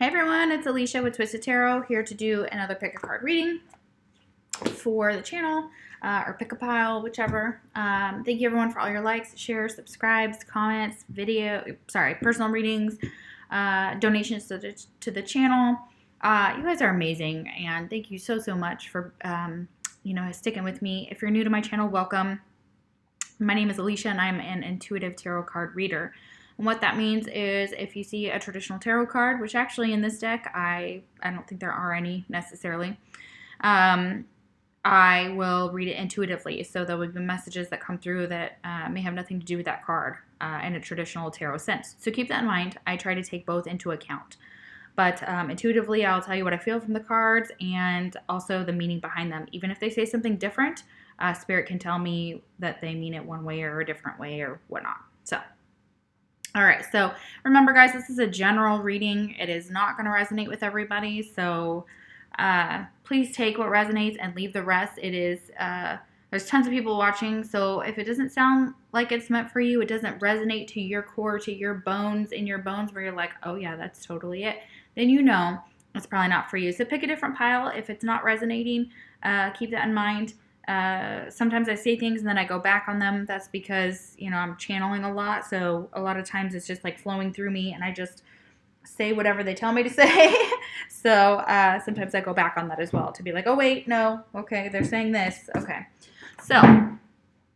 Hey everyone, it's Alicia with Twisted Tarot, here to do another pick a card reading for the channel, or pick a pile, whichever. Thank you everyone for all your likes, shares, subscribes, comments, personal readings, donations to the channel. You guys are amazing, and thank you so much for sticking with me. If you're new to my channel, welcome. My name is Alicia, and I'm an intuitive tarot card reader. And what that means is if you see a traditional tarot card, which actually in this deck, I don't think there are any necessarily, I will read it intuitively. So there will be messages that come through that may have nothing to do with that card in a traditional tarot sense. So keep that in mind. I try to take both into account. But intuitively, I'll tell you what I feel from the cards and also the meaning behind them. Even if they say something different, Spirit can tell me that they mean it one way or a different way or whatnot. So, all right. So remember, guys, this is a general reading. It is not going to resonate with everybody. So please take what resonates and leave the rest. It is, there's tons of people watching. So if it doesn't sound like it's meant for you, it doesn't resonate to your core, to your bones, in your bones where you're like, oh yeah, that's totally it, then you know it's probably not for you. So pick a different pile. If it's not resonating, keep that in mind. Sometimes I say things and then I go back on them. That's because, I'm channeling a lot. So a lot of times it's just like flowing through me and I just say whatever they tell me to say. So sometimes I go back on that as well to be like, oh, wait, no. Okay, they're saying this. Okay. So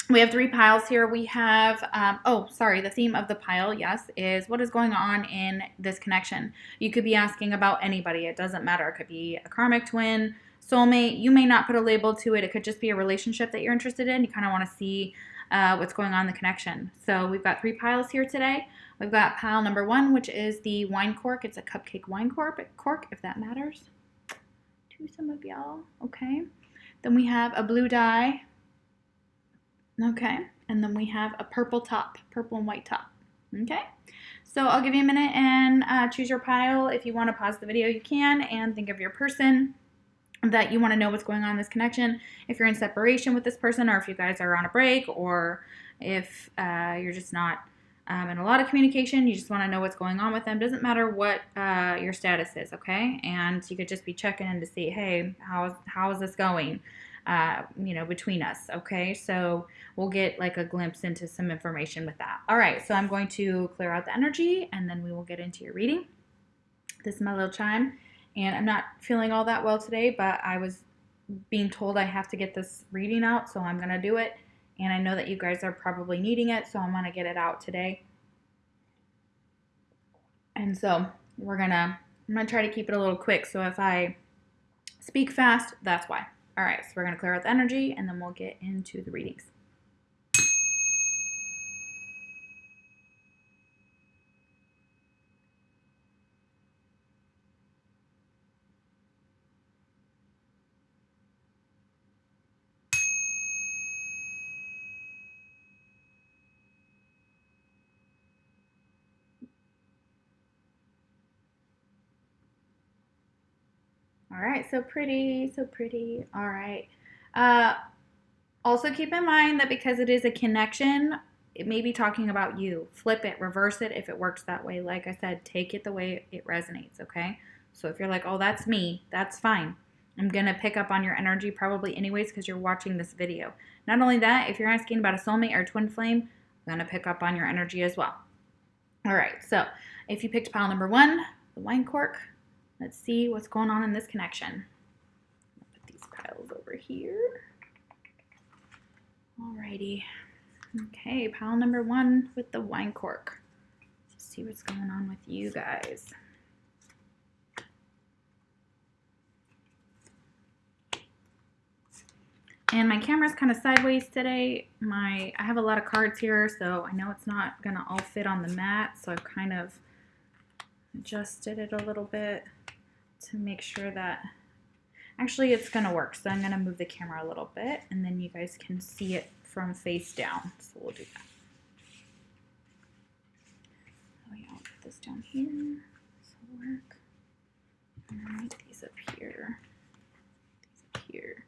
we have 3 piles here. We have, the theme of the pile, yes, is what is going on in this connection. You could be asking about anybody. It doesn't matter. It could be a karmic twin, soulmate. You may not put a label to it. It could just be a relationship that you're interested in. You kind of want to see what's going on in the connection. So we've got 3 piles here today. We've got pile number 1, which is the wine cork. It's a cupcake wine cork, if that matters to some of y'all. Okay. Then we have a blue die. Okay, and then we have a purple and white top. Okay, so I'll give you a minute and choose your pile. If you want to pause the video, you can, and think of your person that you want to know what's going on in this connection. If you're in separation with this person, or if you guys are on a break, or if you're just not in a lot of communication, you just want to know what's going on with them. Doesn't matter what your status is, okay? And you could just be checking in to see, hey, how is this going? Between us. Okay. So we'll get like a glimpse into some information with that. All right. So I'm going to clear out the energy and then we will get into your reading. This is my little chime and I'm not feeling all that well today, but I was being told I have to get this reading out. So I'm going to do it. And I know that you guys are probably needing it. So I'm going to get it out today. And so I'm going to try to keep it a little quick. So if I speak fast, that's why. All right, so we're going to clear out the energy, and then we'll get into the readings. All right, so pretty. All right. Also keep in mind that because it is a connection, it may be talking about you. Flip it, reverse it if it works that way. Like I said, take it the way it resonates, okay? So if you're like, oh, that's me, that's fine. I'm going to pick up on your energy probably anyways because you're watching this video. Not only that, if you're asking about a soulmate or a twin flame, I'm going to pick up on your energy as well. All right, so if you picked pile number 1, the wine cork, let's see what's going on in this connection. I'll put these piles over here. Alrighty. Okay, pile number 1 with the wine cork. Let's see what's going on with you guys. And my camera's kind of sideways today. I have a lot of cards here, so I know it's not gonna all fit on the mat, so I've kind of adjusted it a little bit to make sure that actually it's gonna work. So I'm gonna move the camera a little bit and then you guys can see it from face down. So we'll do that. Oh yeah, I'll put this down here. This will work. All right, these up here. These up here.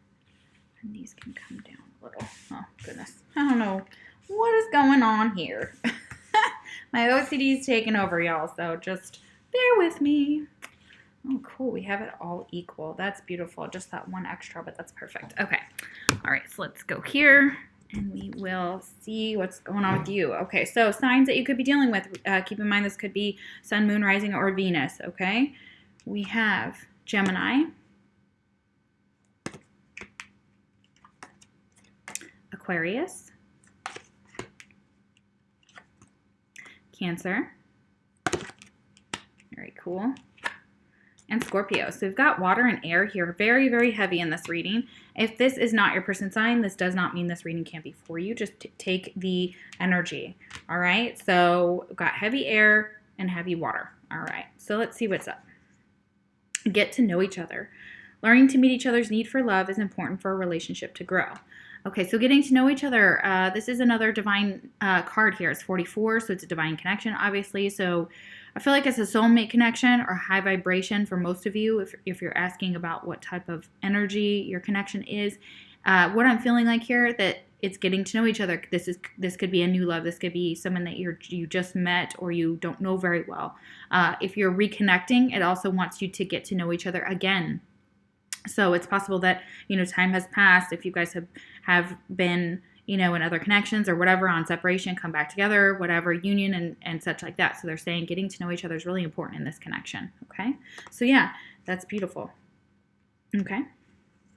And these can come down a little. Oh goodness. I don't know what is going on here. My OCD is taking over, y'all, so just bear with me. Oh, cool. We have it all equal. That's beautiful. Just that one extra, but that's perfect. Okay. All right. So let's go here and we will see what's going on with you. Okay. So signs that you could be dealing with. Keep in mind this could be Sun, Moon, Rising, or Venus. Okay. We have Gemini, Aquarius, Cancer. Very cool. And Scorpio. So we've got water and air here, very, very heavy in this reading. If this is not your person sign, this does not mean this reading can't be for you. Just take the energy. All right. So we've got heavy air and heavy water. All right. So let's see what's up. Get to know each other. Learning to meet each other's need for love is important for a relationship to grow. Okay, so getting to know each other. This is another divine card here. It's 44, so it's a divine connection, obviously. So I feel like it's a soulmate connection or high vibration for most of you if you're asking about what type of energy your connection is. What I'm feeling like here, that it's getting to know each other. This could be a new love. This could be someone that you just met or you don't know very well. If you're reconnecting, it also wants you to get to know each other again. So it's possible that, time has passed. If you guys have been, in other connections or whatever, on separation, come back together, whatever, union and such like that. So they're saying getting to know each other is really important in this connection. Okay. So yeah, that's beautiful. Okay.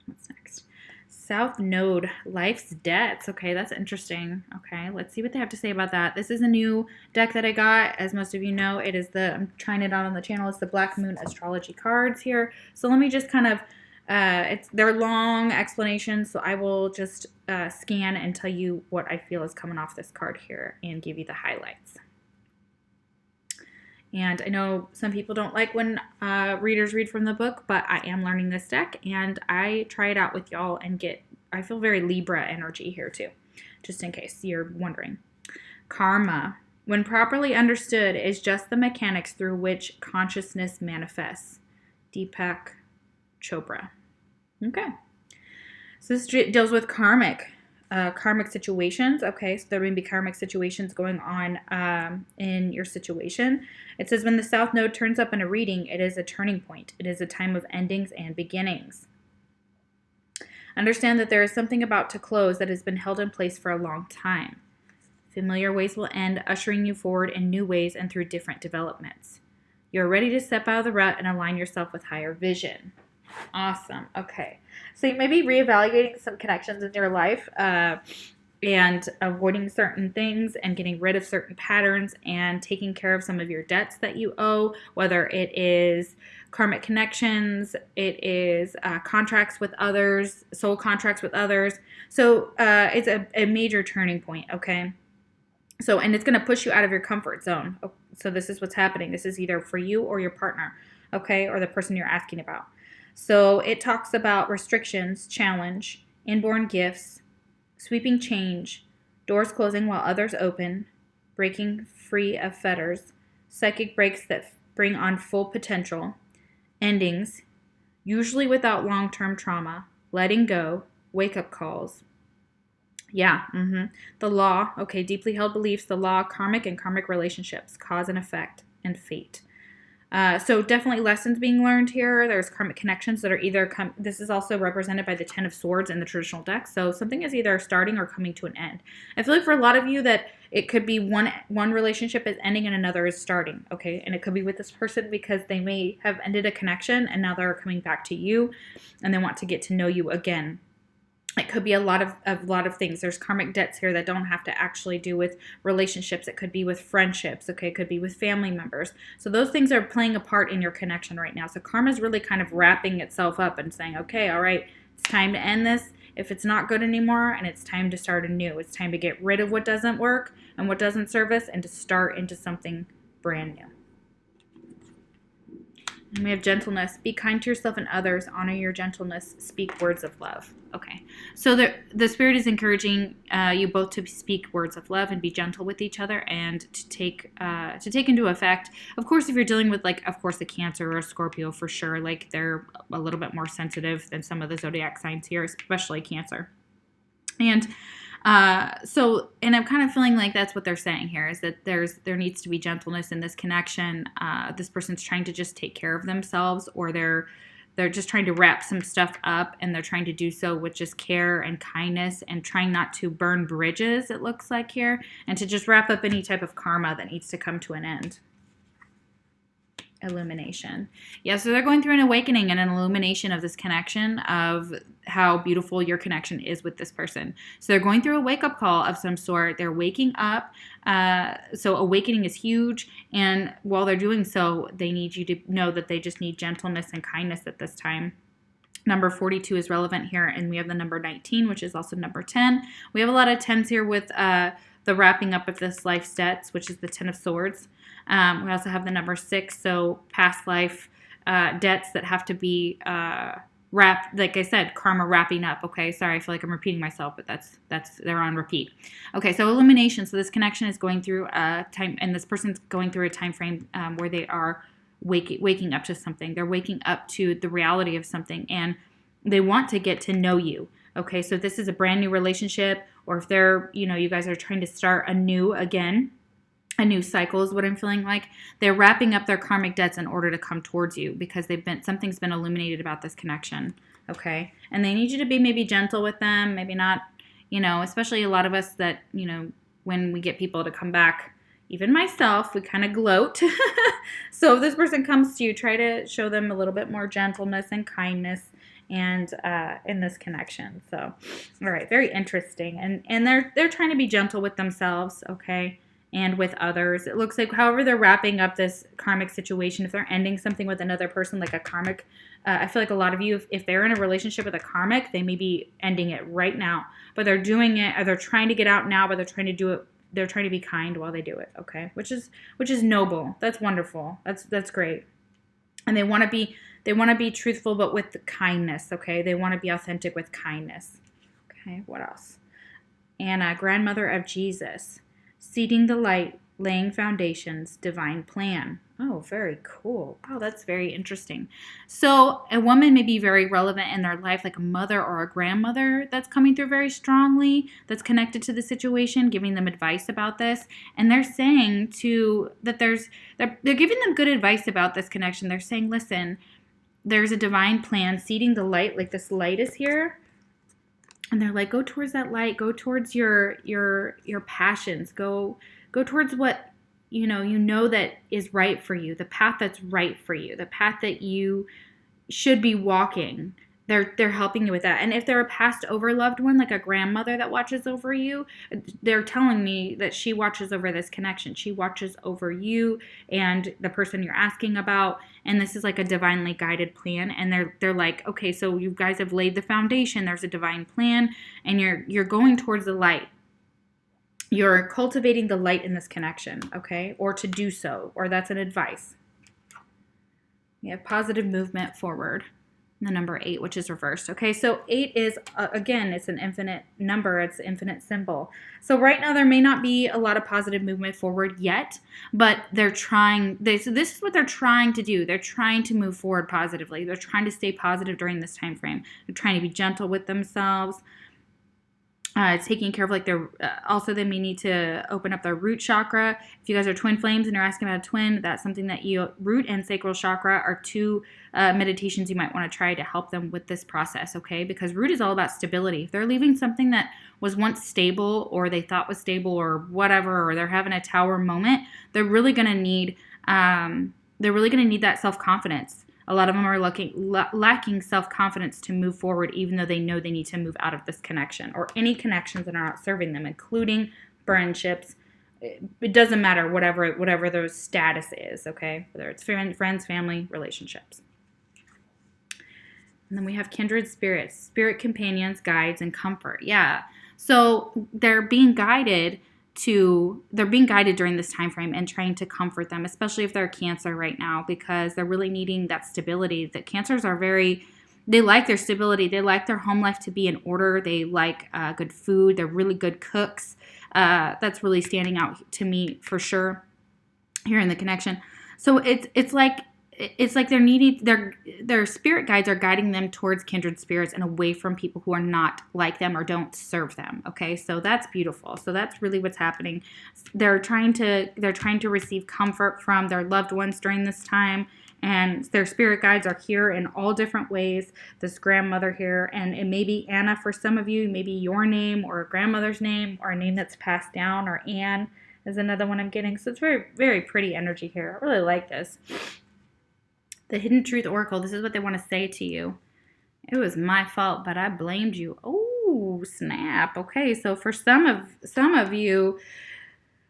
What's next? South Node, life's debts. Okay, that's interesting. Okay, let's see what they have to say about that. This is a new deck that I got. As most of you know, I'm trying it out on the channel. It's the Black Moon Astrology cards here. So let me just kind of, they're long explanations, so I will just scan and tell you what I feel is coming off this card here and give you the highlights. And I know some people don't like when readers read from the book, but I am learning this deck, and I try it out with y'all and I feel very Libra energy here too, just in case you're wondering. Karma, when properly understood, is just the mechanics through which consciousness manifests. Deepak Chopra. Okay. So this deals with karmic situations. Okay, so there may be karmic situations going on in your situation. It says when the South Node turns up in a reading, it is a turning point. It is a time of endings and beginnings. Understand that there is something about to close that has been held in place for a long time. Familiar ways will end, ushering you forward in new ways and through different developments. You're ready to step out of the rut and align yourself with higher vision. Awesome. Okay. So you may be reevaluating some connections in your life and avoiding certain things and getting rid of certain patterns and taking care of some of your debts that you owe, whether it is karmic connections, it is contracts with others, soul contracts with others. So it's a major turning point, okay? So, and it's going to push you out of your comfort zone. So this is what's happening. This is either for you or your partner, okay, or the person you're asking about. So it talks about restrictions, challenge, inborn gifts, sweeping change, doors closing while others open, breaking free of fetters, psychic breaks that bring on full potential, endings, usually without long-term trauma, letting go, wake-up calls. Yeah, the law, okay, deeply held beliefs, the law, karmic and karmic relationships, cause and effect, and fate. So definitely lessons being learned here. There's karmic connections that are either this is also represented by the 10 of Swords in the traditional deck. So something is either starting or coming to an end. I feel like for a lot of you that it could be one relationship is ending and another is starting, okay? And it could be with this person because they may have ended a connection and now they're coming back to you and they want to get to know you again. It could be a lot of things. There's karmic debts here that don't have to actually do with relationships. It could be with friendships. Okay, it could be with family members. So those things are playing a part in your connection right now. So karma is really kind of wrapping itself up and saying, okay, all right, it's time to end this if it's not good anymore, and it's time to start anew. It's time to get rid of what doesn't work and what doesn't serve us and to start into something brand new. And we have gentleness. Be kind to yourself and others. Honor your gentleness. Speak words of love. Okay. So the Spirit is encouraging you both to speak words of love and be gentle with each other and to take into effect. Of course, if you're dealing with, like, of course, a Cancer or a Scorpio for sure, like, they're a little bit more sensitive than some of the zodiac signs here, especially Cancer. And And I'm kind of feeling like that's what they're saying here, is that there needs to be gentleness in this connection. This person's trying to just take care of themselves, or they're just trying to wrap some stuff up, and they're trying to do so with just care and kindness and trying not to burn bridges, it looks like here, and to just wrap up any type of karma that needs to come to an end. Illumination. Yeah, so they're going through an awakening and an illumination of this connection, of how beautiful your connection is with this person. So they're going through a wake-up call of some sort. They're waking up. So awakening is huge. And while they're doing so, they need you to know that they just need gentleness and kindness at this time. Number 42 is relevant here, and we have the number 19, which is also number 10. We have a lot of 10s here with the wrapping up of this life's debts, which is the 10 of Swords. We also have the number 6, so past life debts that have to be wrapped. Like I said, karma wrapping up. Okay, sorry, I feel like I'm repeating myself, but that's they're on repeat. Okay, so illumination. So this connection is going through a time, and this person's going through a time frame where they are waking up to something. They're waking up to the reality of something, and they want to get to know you. Okay, so if this is a brand new relationship, or if they're, you guys are trying to start anew again, a new cycle is what I'm feeling like. They're wrapping up their karmic debts in order to come towards you, because something's been illuminated about this connection. Okay, and they need you to be maybe gentle with them, maybe not, especially a lot of us that, when we get people to come back, even myself, we kind of gloat. So if this person comes to you, try to show them a little bit more gentleness and kindness and in this connection. So, all right, very interesting. And they're trying to be gentle with themselves, okay, and with others. It looks like, however they're wrapping up this karmic situation, if they're ending something with another person, like a karmic, I feel like a lot of you, if they're in a relationship with a karmic, they may be ending it right now, but they're doing it, or they're trying to get out now, but they're trying to do it. They're trying to be kind while they do it, okay? Which is noble. That's wonderful. That's great. And they want to be truthful, but with kindness, okay? They want to be authentic with kindness. Okay, what else? Anna, grandmother of Jesus, seeding the light, laying foundations, divine plan. Oh, very cool. Wow, that's very interesting. So a woman may be very relevant in their life, like a mother or a grandmother that's coming through very strongly, that's connected to the situation, giving them advice about this. And they're saying they're giving them good advice about this connection. They're saying, listen, there's a divine plan, seeding the light, like this light is here. And they're like, go towards that light, go towards your passions, go towards what you know that is right for you, the path that's right for you, the path that you should be walking. They're helping you with that. And if they're a passed over loved one, like a grandmother that watches over you, they're telling me that she watches over this connection. She watches over you and the person you're asking about. And this is like a divinely guided plan. And they're like, okay, so you guys have laid the foundation. There's a divine plan, and you're going towards the light. You're cultivating the light in this connection, okay? Or to do so, or that's an advice. You have positive movement forward. The number 8, which is reversed. Okay, so 8 is, again, it's an infinite number. It's an infinite symbol. So right now there may not be a lot of positive movement forward yet, but they're trying. So this is what they're trying to do. They're trying to move forward positively. They're trying to stay positive during this time frame. They're trying to be gentle with themselves. Taking care of also they may need to open up their root chakra. If you guys are twin flames and you're asking about a twin, that's something that root and sacral chakra are 2 meditations you might want to try to help them with this process, okay? Because root is all about stability. If they're leaving something that was once stable, or they thought was stable, or whatever, or they're having a tower moment, they're really going to need that self-confidence. A lot of them are lacking self-confidence to move forward, even though they know they need to move out of this connection, or any connections that are not serving them, including friendships. It doesn't matter, whatever their status is, okay? Whether it's friends, family, relationships. And then we have kindred spirits, spirit companions, guides, and comfort. Yeah. So they're being guided during this time frame and trying to comfort them, especially if they're Cancer right now, because they're really needing that stability. The Cancers are they like their stability. They like their home life to be in order. They like good food. They're really good cooks. That's really standing out to me for sure here in the connection. So it's like it's like their spirit guides are guiding them towards kindred spirits and away from people who are not like them or don't serve them. Okay, so that's beautiful. So that's really what's happening. They're trying to receive comfort from their loved ones during this time, and their spirit guides are here in all different ways. This grandmother here, and it may be Anna for some of you, maybe your name or a grandmother's name or a name that's passed down, or Anne is another one I'm getting. So it's very, very pretty energy here. I really like this. The Hidden Truth Oracle, this is what they want to say to you. It was my fault, but I blamed you. Oh, snap. Okay, so for some of you,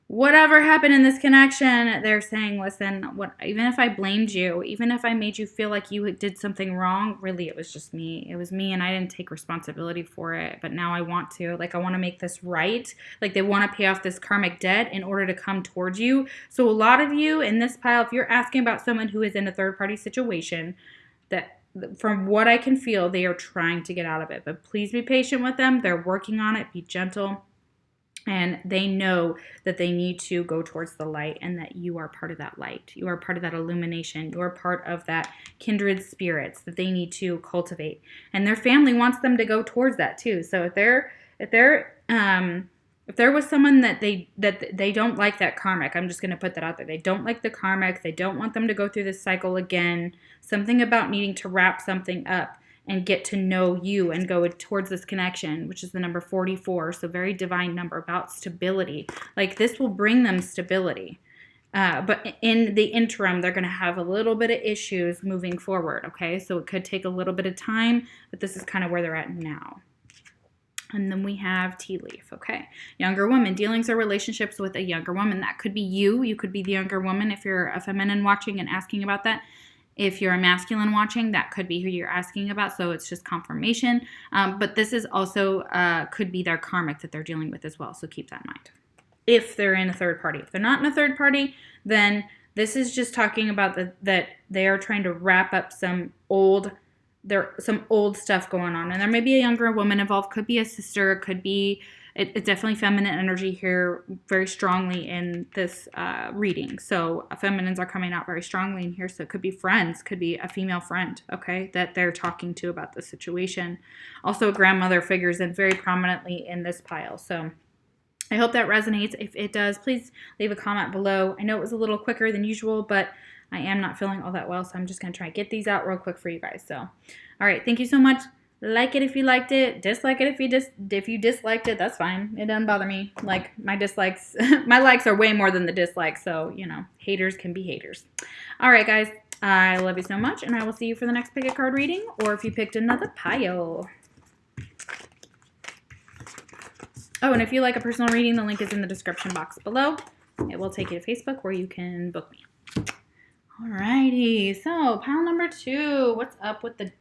whatever happened in this connection, they're saying, listen, even if I blamed you, even if I made you feel like you did something wrong, really it was just me. It was me, and I didn't take responsibility for it. But now I want to. Like, I want to make this right. Like, they want to pay off this karmic debt in order to come towards you. So a lot of you in this pile, if you're asking about someone who is in a third-party situation, that from what I can feel, they are trying to get out of it. But please be patient with them. They're working on it. Be gentle. And they know that they need to go towards the light, and that you are part of that light. You are part of that illumination. You are part of that kindred spirits that they need to cultivate. And their family wants them to go towards that too. So if there was someone that they don't like that karmic, I'm just going to put that out there. They don't like the karmic. They don't want them to go through this cycle again. Something about needing to wrap something up and get to know you and go towards this connection, which is the number 44. So very divine number about stability. Like, this will bring them stability. But in the interim, they're going to have a little bit of issues moving forward. Okay, so it could take a little bit of time, but this is kind of where they're at now. And then we have tea leaf. Okay, younger woman, dealings or relationships with a younger woman. That could be you. You could be the younger woman if you're a feminine watching and asking about that. If you're a masculine watching, that could be who you're asking about, so it's just confirmation. But this is also could be their karmic that they're dealing with as well, so keep that in mind. If they're in a third party. If they're not in a third party, then this is just talking about that they are trying to wrap up some old stuff going on. And there may be a younger woman involved, could be a sister, could be... It's definitely feminine energy here very strongly in this reading. So feminines are coming out very strongly in here. So it could be friends, could be a female friend, okay, that they're talking to about the situation. Also, a grandmother figures in very prominently in this pile. So I hope that resonates. If it does, please leave a comment below. I know it was a little quicker than usual, but I am not feeling all that well. So I'm just going to try and get these out real quick for you guys. So, all right, thank you so much. Like it if you liked it. Dislike it if you disliked it. That's fine. It doesn't bother me. Like, my dislikes, my likes are way more than the dislikes. So, haters can be haters. All right, guys. I love you so much, and I will see you for the next pick a card reading, or if you picked another pile. Oh, and if you like a personal reading, the link is in the description box below. It will take you to Facebook where you can book me. Alrighty. So, pile number 2. What's up with the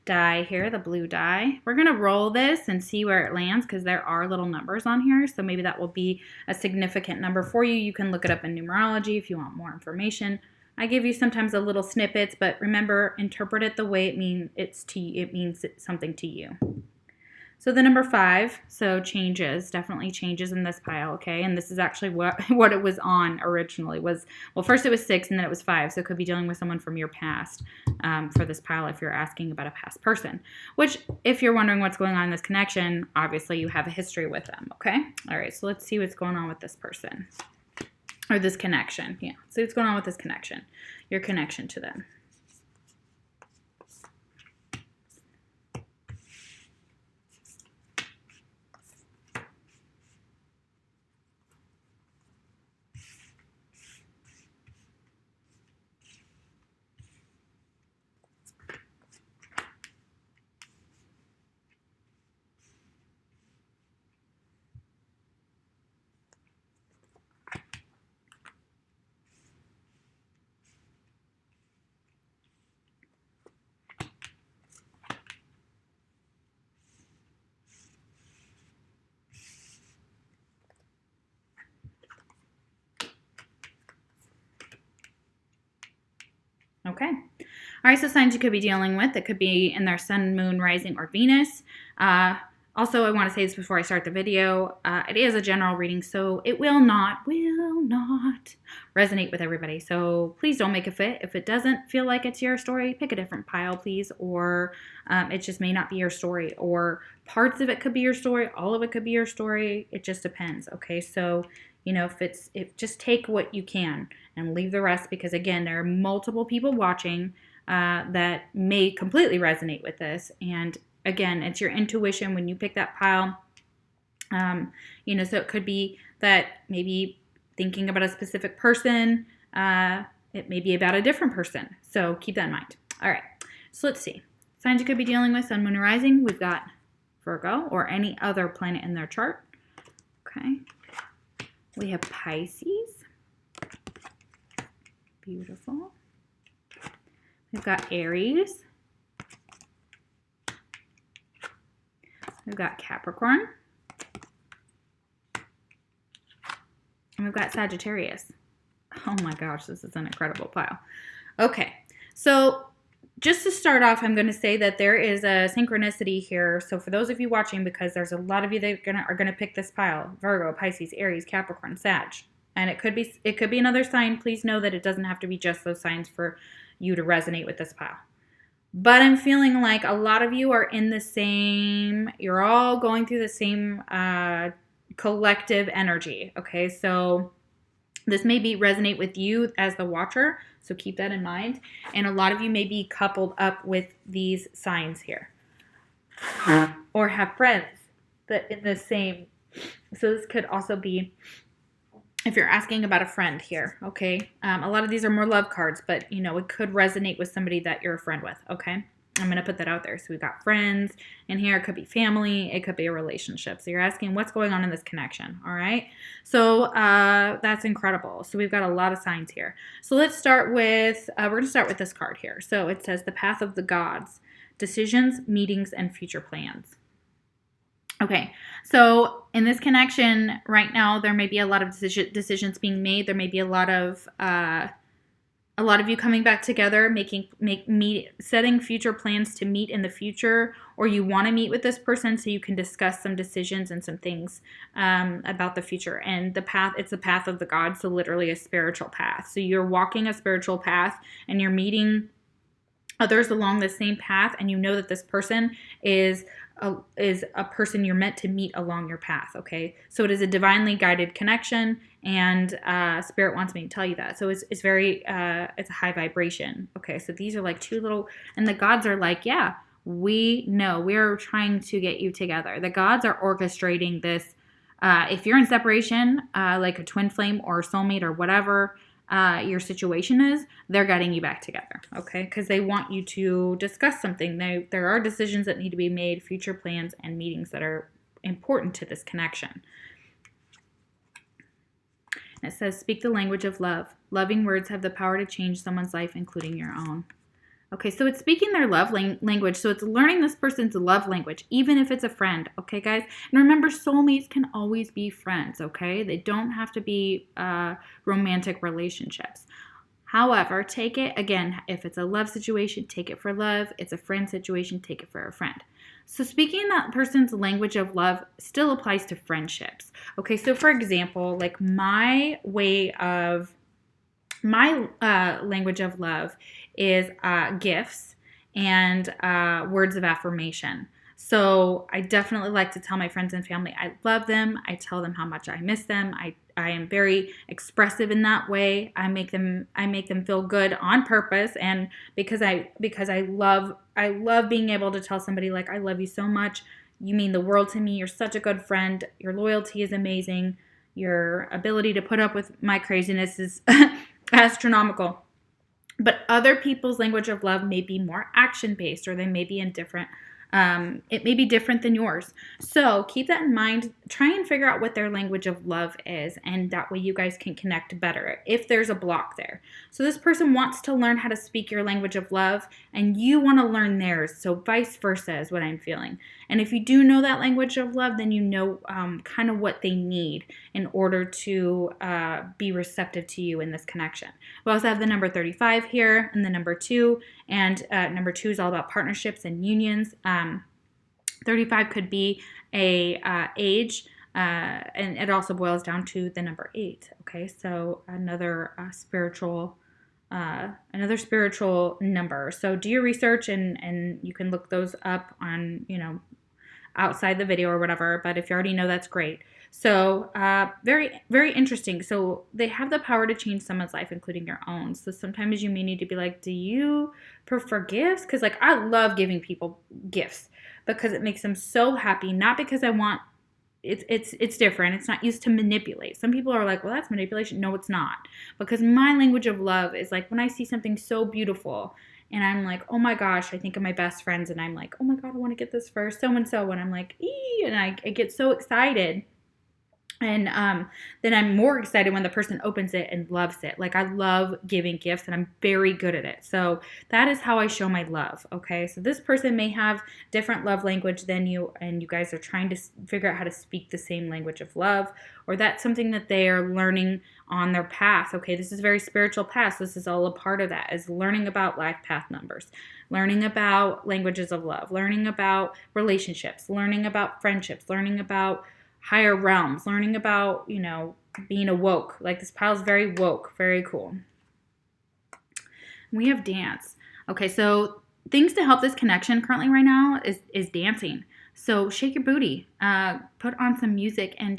die here, the blue die? We're going to roll this and see where it lands, because there are little numbers on here, so maybe that will be a significant number for you. You can look it up in numerology if you want more information. I give you sometimes a little snippets, but remember, interpret it the way it means something to you. So the number 5, so changes, definitely changes in this pile, okay? And this is actually what it was on originally. First it was 6, and then it was 5, so it could be dealing with someone from your past for this pile if you're asking about a past person. Which, if you're wondering what's going on in this connection, obviously you have a history with them, okay? All right, so let's see what's going on with this person. Or this connection, yeah. See what's going on with this connection, your connection to them. Okay. All right, so signs you could be dealing with. It could be in their sun, moon, rising, or Venus. Also, I want to say this before I start the video. It is a general reading, so it will not resonate with everybody. So please don't make a fit. If it doesn't feel like it's your story, pick a different pile, please. Or it just may not be your story. Or parts of it could be your story. All of it could be your story. It just depends. Okay, so if just take what you can and leave the rest, because again, there are multiple people watching that may completely resonate with this. And again, it's your intuition when you pick that pile. So it could be that maybe thinking about a specific person, it may be about a different person. So keep that in mind. All right, so let's see. Signs you could be dealing with: Sun, Moon, and Rising. We've got Virgo or any other planet in their chart. Okay. We have Pisces. Beautiful. We've got Aries. We've got Capricorn. And we've got Sagittarius. Oh my gosh, this is an incredible pile. Okay, so just to start off, I'm going to say that there is a synchronicity here. So for those of you watching, because there's a lot of you that are going to pick this pile: Virgo, Pisces, Aries, Capricorn, Sag. And it could be another sign. Please know that it doesn't have to be just those signs for you to resonate with this pile. But I'm feeling like a lot of you are in the same, you're all going through the same collective energy. Okay, so this may resonate with you as the watcher, so keep that in mind. And a lot of you may be coupled up with these signs here, or have friends that in the same. So this could also be, if you're asking about a friend here, okay? A lot of these are more love cards, but, it could resonate with somebody that you're a friend with, okay? I'm going to put that out there. So we've got friends in here. It could be family. It could be a relationship. So you're asking what's going on in this connection, all right? So that's incredible. So we've got a lot of signs here. So let's start with, we're going to start with this card here. So it says the path of the gods: decisions, meetings, and future plans. Okay, so in this connection right now, there may be a lot of decisions being made. There may be a lot of you coming back together, setting future plans to meet in the future, or you want to meet with this person so you can discuss some decisions and some things about the future. And it's the path of the gods, so literally a spiritual path. So you're walking a spiritual path, and you're meeting others along the same path, and you know that this person is a person you're meant to meet along your path, okay? So it is a divinely guided connection, and Spirit wants me to tell you that. So it's very, it's a high vibration, okay? So these are like two little, and the gods are like, yeah, we know, we're trying to get you together. The gods are orchestrating this. If you're in separation, like a twin flame or soulmate or whatever your situation is, they're getting you back together, okay? Because they want you to discuss something. There are decisions that need to be made, future plans, and meetings that are important to this connection. And it says, speak the language of love. Loving words have the power to change someone's life, including your own. Okay, so it's speaking their love language. So it's learning this person's love language, even if it's a friend. Okay, guys? And remember, soulmates can always be friends, okay? They don't have to be romantic relationships. However, take it, again, if it's a love situation, take it for love. It's a friend situation, take it for a friend. So speaking that person's language of love still applies to friendships. Okay, so for example, like my language of love is gifts and words of affirmation. So I definitely like to tell my friends and family I love them. I tell them how much I miss them. I am very expressive in that way. I make them feel good on purpose, and because I love being able to tell somebody, like, I love you so much. You mean the world to me. You're such a good friend. Your loyalty is amazing. Your ability to put up with my craziness is astronomical. But other people's language of love may be more action-based, or they may be in different, it may be different than yours. So keep that in mind. Try and figure out what their language of love is, and that way you guys can connect better if there's a block there. So this person wants to learn how to speak your language of love, and you want to learn theirs. So vice versa is what I'm feeling. And if you do know that language of love, then you know kind of what they need in order to be receptive to you in this connection. We also have the number 35 here and the number 2. And number 2 is all about partnerships and unions. 35 could be a age, and it also boils down to the number 8. Okay, so another spiritual number. So do your research, and you can look those up on, outside the video or whatever. But if you already know, that's great. So very, very interesting. So they have the power to change someone's life, including your own. So sometimes you may need to be like, do you prefer gifts? Because like I love giving people gifts because it makes them so happy. Not because I want it's different. It's not used to manipulate. Some people are like, well, that's manipulation. No, it's not. Because my language of love is like when I see something so beautiful and I'm like, oh my gosh, I think of my best friends and I'm like, oh my God, I want to get this for so-and-so. And I'm like, and I get so excited. And then I'm more excited when the person opens it and loves it. Like I love giving gifts and I'm very good at it. So that is how I show my love. Okay. So this person may have different love language than you, and you guys are trying to figure out how to speak the same language of love, or that's something that they are learning on their path. Okay. This is a very spiritual path. This is all a part of that, is learning about life path numbers, learning about languages of love, learning about relationships, learning about friendships, learning about higher realms, learning about, being awoke. Like this pile is very woke, very cool. We have dance. Okay, so things to help this connection currently right now is dancing. So shake your booty, put on some music and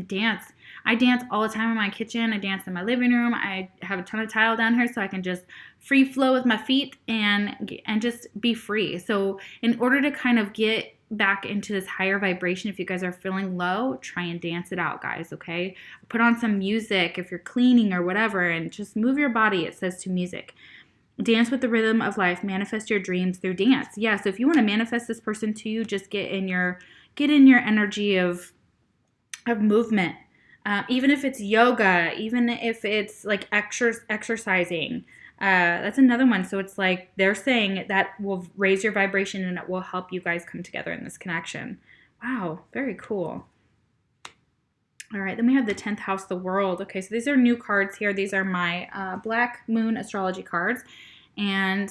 dance. I dance all the time in my kitchen. I dance in my living room. I have a ton of tile down here so I can just free flow with my feet and just be free. So in order to kind of get back into this higher vibration, if you guys are feeling low, try and dance it out, guys. Okay, put on some music if you're cleaning or whatever, and just move your body, it says, to music. Dance with the rhythm of life. Manifest your dreams through dance. Yeah, so if you want to manifest this person to you, just get in your energy of movement. Even if it's yoga, even if it's like exercising. That's another one. So it's like they're saying that will raise your vibration and it will help you guys come together in this connection. Wow, very cool. All right, then we have the 10th house, the world. Okay, so these are new cards here. These are my Black Moon astrology cards. And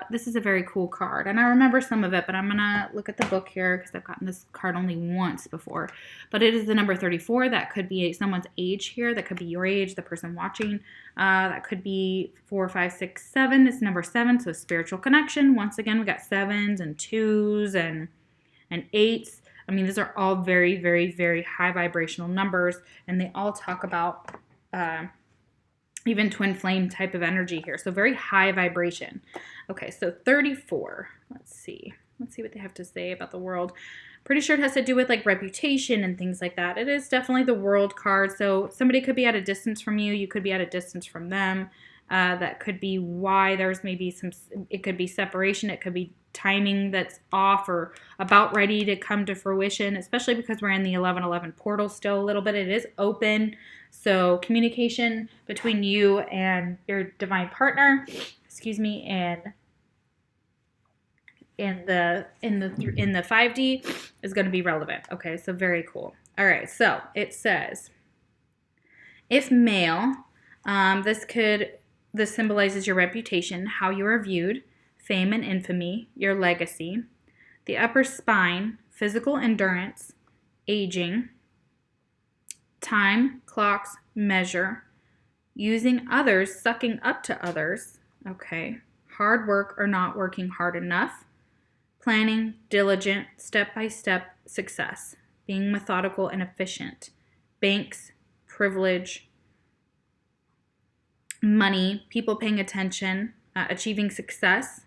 this is a very cool card. And I remember some of it, but I'm going to look at the book here because I've gotten this card only once before. But it is the number 34. That could be someone's age here. That could be your age, the person watching. That could be 4, 5, 6, 7. It's number 7, so spiritual connection. Once again, we got 7s and 2s and 8s. I mean, these are all very, very, very high vibrational numbers. And they all talk about even twin flame type of energy here. So very high vibration. Okay, so 34. Let's see what they have to say about the world. Pretty sure it has to do with like reputation and things like that. It is definitely the world card. So somebody could be at a distance from you. You could be at a distance from them. That could be why there's maybe it could be separation. It could be timing that's off or about ready to come to fruition, especially because we're in the 1111 portal still a little bit. It is open. So communication between you and your divine partner, and in the 5D is going to be relevant. Okay, so very cool. All right, so it says, if male, this symbolizes your reputation, how you are viewed, fame and infamy, your legacy, the upper spine, physical endurance, aging, time, clocks, measure, using others, sucking up to others, okay, hard work or not working hard enough, planning, diligent, step-by-step success, being methodical and efficient, banks, privilege, money, people paying attention, achieving success,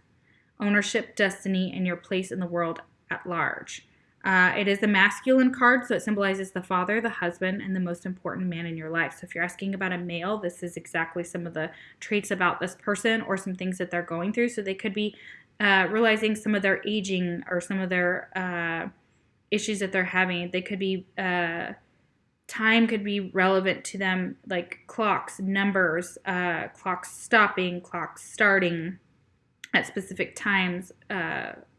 ownership, destiny, and your place in the world at large. It is a masculine card, so it symbolizes the father, the husband, and the most important man in your life. So if you're asking about a male, this is exactly some of the traits about this person or some things that they're going through. So they could be realizing some of their aging or some of their issues that they're having. They could be, time could be relevant to them, like clocks, numbers, clocks stopping, clocks starting at specific times,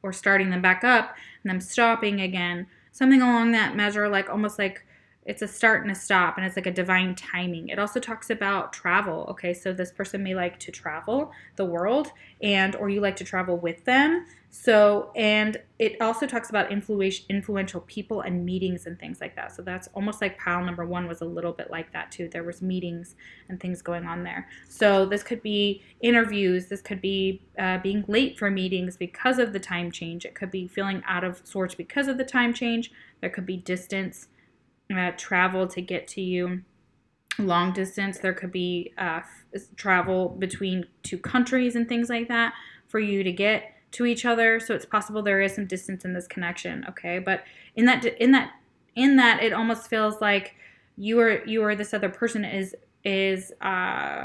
or starting them back up and them stopping again, something along that measure, like almost like it's a start and a stop, and it's like a divine timing. It also talks about travel. Okay, so this person may like to travel the world, or you like to travel with them. So, and it also talks about influential people and meetings and things like that. So that's almost like pile number 1 was a little bit like that too. There was meetings and things going on there. So this could be interviews. This could be being late for meetings because of the time change. It could be feeling out of sorts because of the time change. There could be distance. Travel to get to you, long distance. There could be travel between 2 countries and things like that for you to get to each other. So it's possible there is some distance in this connection. Okay, but in that it almost feels like you or this other person is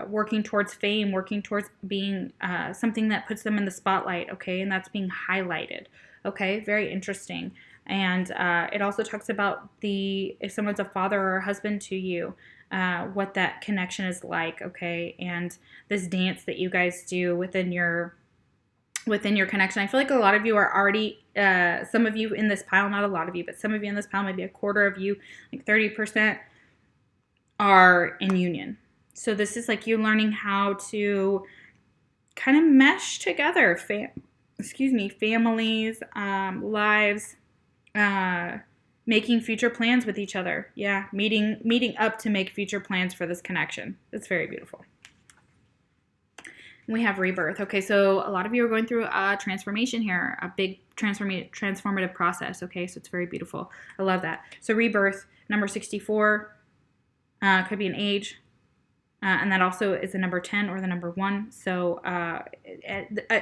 working towards fame, working towards being something that puts them in the spotlight. Okay, and that's being highlighted. Okay, very interesting. And it also talks about if someone's a father or a husband to you, what that connection is like, okay? And this dance that you guys do within your connection. I feel like a lot of you are already, some of you in this pile, not a lot of you, but some of you in this pile, maybe a quarter of you, like 30% are in union. So this is like you learning how to kind of mesh together, families, lives, making future plans with each other. Yeah, meeting up to make future plans for this connection. It's very beautiful. We have rebirth. Okay, so a lot of you are going through a transformation here, a big transformative process. Okay, so it's very beautiful. I love that. So rebirth, number 64, could be an age. And that also is the number 10 or the number 1. So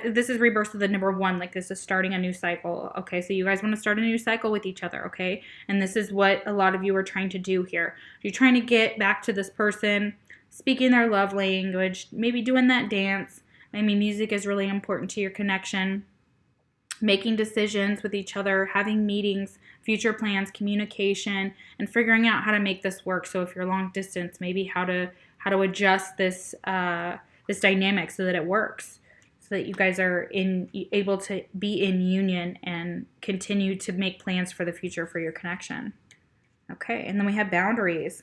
this is rebirth to the number 1. Like this is starting a new cycle. Okay, so you guys want to start a new cycle with each other. Okay, and this is what a lot of you are trying to do here. You're trying to get back to this person, speaking their love language, maybe doing that dance. I mean, music is really important to your connection. Making decisions with each other, having meetings, future plans, communication, and figuring out how to make this work. So if you're long distance, maybe how to adjust this this dynamic so that it works, so that you guys are able to be in union and continue to make plans for the future for your connection. Okay, and then we have boundaries.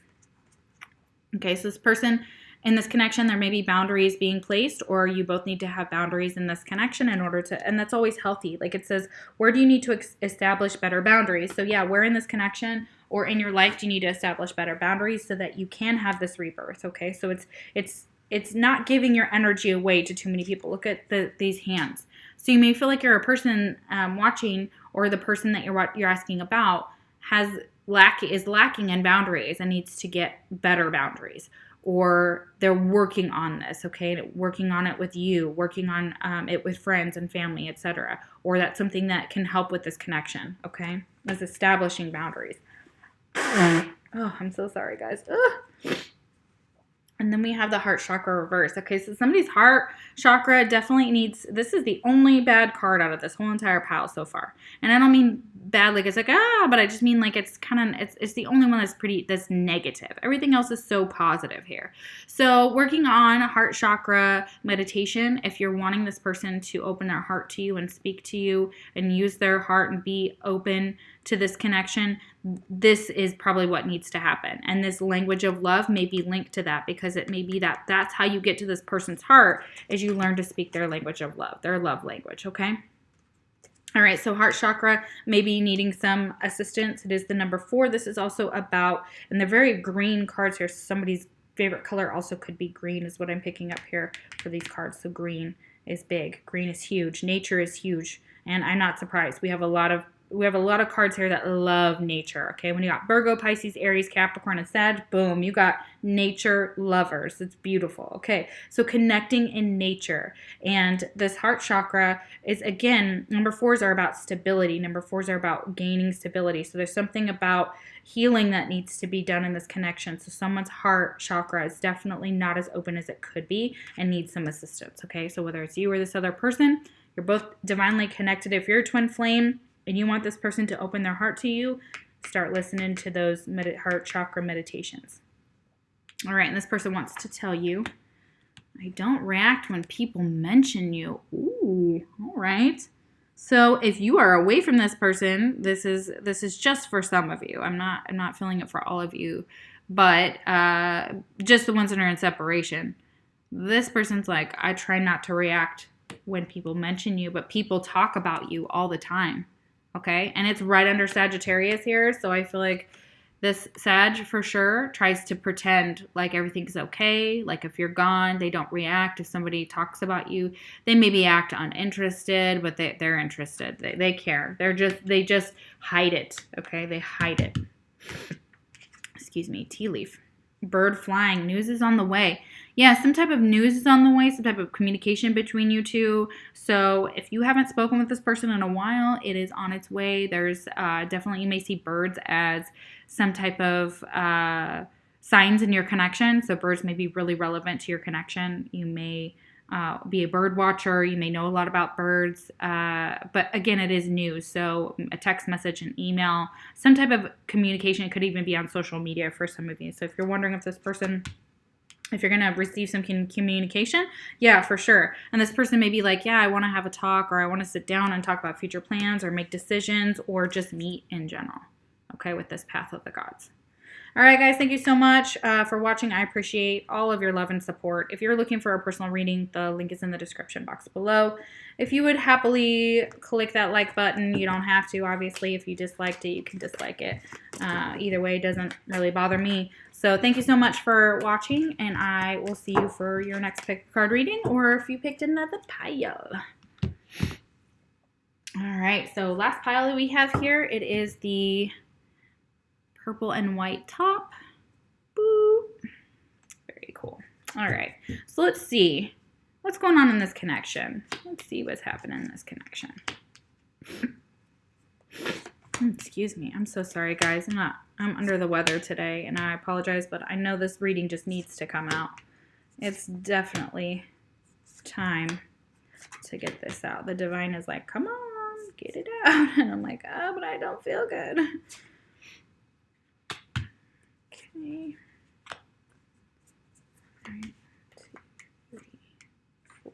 Okay, so this person in this connection, there may be boundaries being placed, or you both need to have boundaries in this connection in order to, and that's always healthy. Like it says, where do you need to establish better boundaries? So yeah, where in this connection or in your life do you need to establish better boundaries so that you can have this rebirth? Okay, so it's not giving your energy away to too many people. Look at these hands. So you may feel like you're a person watching, or the person that you're asking about is lacking in boundaries and needs to get better boundaries. Or they're working on this, okay? Working on it with you, working on it with friends and family, etc. Or that's something that can help with this connection, okay? Is establishing boundaries. Oh, I'm so sorry, guys. Ugh. And then we have the heart chakra reverse. Okay, so somebody's heart chakra definitely needs, this is the only bad card out of this whole entire pile so far. And I don't mean bad like it's like, but I just mean like it's kind of, it's the only one that's negative. Everything else is so positive here. So working on heart chakra meditation, if you're wanting this person to open their heart to you and speak to you and use their heart and be open to this connection, this is probably what needs to happen. And this language of love may be linked to that, because it may be that that's how you get to this person's heart, is you learn to speak their language of love, their love language, okay? All right, so heart chakra may be needing some assistance. It is the number 4. This is also about, and they're very green cards here. Somebody's favorite color also could be green, is what I'm picking up here for these cards. So green is big. Green is huge. Nature is huge. And I'm not surprised. We have a lot of cards here that love nature, okay? When you got Virgo, Pisces, Aries, Capricorn, and Sag, boom, you got nature lovers. It's beautiful, okay? So connecting in nature. And this heart chakra is, again, number 4s are about stability. Number 4s are about gaining stability. So there's something about healing that needs to be done in this connection. So someone's heart chakra is definitely not as open as it could be and needs some assistance, okay? So whether it's you or this other person, you're both divinely connected. If you're a twin flame, and you want this person to open their heart to you, start listening to those heart chakra meditations. All right, and this person wants to tell you, I don't react when people mention you. Ooh, all right. So if you are away from this person, this is just for some of you. I'm not feeling it for all of you, but just the ones that are in separation. This person's like, I try not to react when people mention you, but people talk about you all the time. Okay? And it's right under Sagittarius here, so I feel like this Sag for sure tries to pretend like everything's okay. Like if you're gone, they don't react. If somebody talks about you, they maybe act uninterested, but they're interested. They care. They just hide it. Okay, they hide it. Excuse me. Tea leaf. Bird flying. News is on the way. Yeah, some type of news is on the way, some type of communication between you two. So if you haven't spoken with this person in a while, it is on its way. There's definitely, you may see birds as some type of signs in your connection. So birds may be really relevant to your connection. You may be a bird watcher. You may know a lot about birds. But again, it is news. So a text message, an email, some type of communication. It could even be on social media for some of you. So if you're wondering if this person... if you're going to receive some communication, yeah, for sure. And this person may be like, yeah, I want to have a talk, or I want to sit down and talk about future plans or make decisions, or just meet in general, okay, with this path of the gods. All right, guys, thank you so much for watching. I appreciate all of your love and support. If you're looking for a personal reading, the link is in the description box below. If you would happily click that like button, you don't have to, obviously. If you disliked it, you can dislike it. Either way, it doesn't really bother me. So thank you so much for watching, and I will see you for your next pick card reading, or if you picked another pile. All right, so last pile that we have here, it is the purple and white top. Boop. Very cool. All right, so let's see what's going on in this connection. Let's see what's happening in this connection. Excuse me. I'm so sorry, guys. I'm under the weather today, and I apologize, but I know this reading just needs to come out. It's definitely time to get this out. The divine is like, come on, get it out. And I'm like, oh, but I don't feel good. Okay. 1, 2, 3, 4.